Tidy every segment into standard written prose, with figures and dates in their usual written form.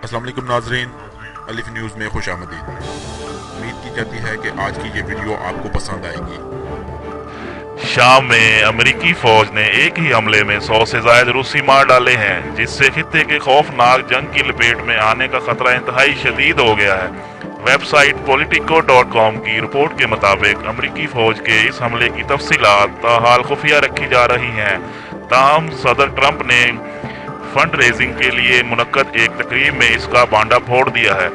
السلام علیکم ناظرین، الف نیوز میں خوش آمدید۔ امید کی جاتی ہے کہ آج کی یہ ویڈیو آپ کو پسند آئے گی۔ شام میں امریکی فوج نے ایک ہی حملے میں 100 سے زائد روسی مار ڈالے ہیں، جس سے خطے کے خوفناک جنگ کی لپیٹ میں آنے کا خطرہ انتہائی شدید ہو گیا ہے۔ ویب سائٹ politico.com کی رپورٹ کے مطابق امریکی فوج کے اس حملے کی تفصیلات تاحال خفیہ رکھی جا رہی ہیں، تاہم صدر ٹرمپ نے فنڈ ریزنگ کے لیے منعقد ایک تقریب میں اس کا بانڈا پھوڑ دیا ہے۔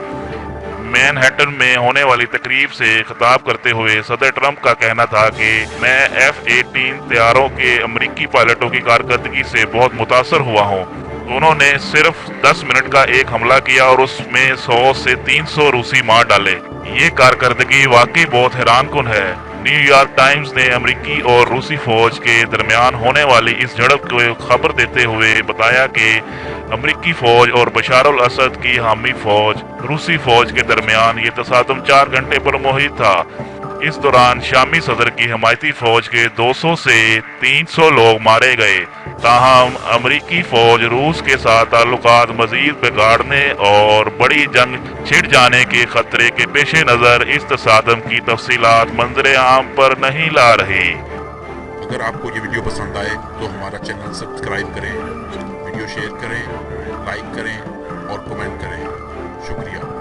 مین ہیٹن میں ہونے والی تقریب سے خطاب کرتے ہوئے صدر ٹرمپ کا کہنا تھا کہ میں F-18 طیاروں کے امریکی پائلٹوں کی کارکردگی سے بہت متاثر ہوا ہوں۔ انہوں نے صرف 10 منٹ کا ایک حملہ کیا اور اس میں 100 سے 300 روسی مار ڈالے۔ یہ کارکردگی واقعی بہت حیران کن ہے۔ نیو یارک ٹائمز نے امریکی اور روسی فوج کے درمیان ہونے والی اس جھڑپ کو خبر دیتے ہوئے بتایا کہ امریکی فوج اور بشار الاسد کی حامی فوج روسی فوج کے درمیان یہ تصادم 4 گھنٹے پر محیط تھا۔ اس دوران شامی صدر کی حمایتی فوج کے 200 سے 300 لوگ مارے گئے، تاہم امریکی فوج روس کے ساتھ تعلقات مزید بگاڑنے اور بڑی جنگ چھڑ جانے کے خطرے کے پیش نظر اس تصادم کی تفصیلات منظر عام پر نہیں لا رہی۔ اگر آپ کو یہ ویڈیو پسند آئے تو ہمارا چینل سبسکرائب کریں، ویڈیو شیئر کریں، لائک کریں اور کمنٹ کریں۔ شکریہ۔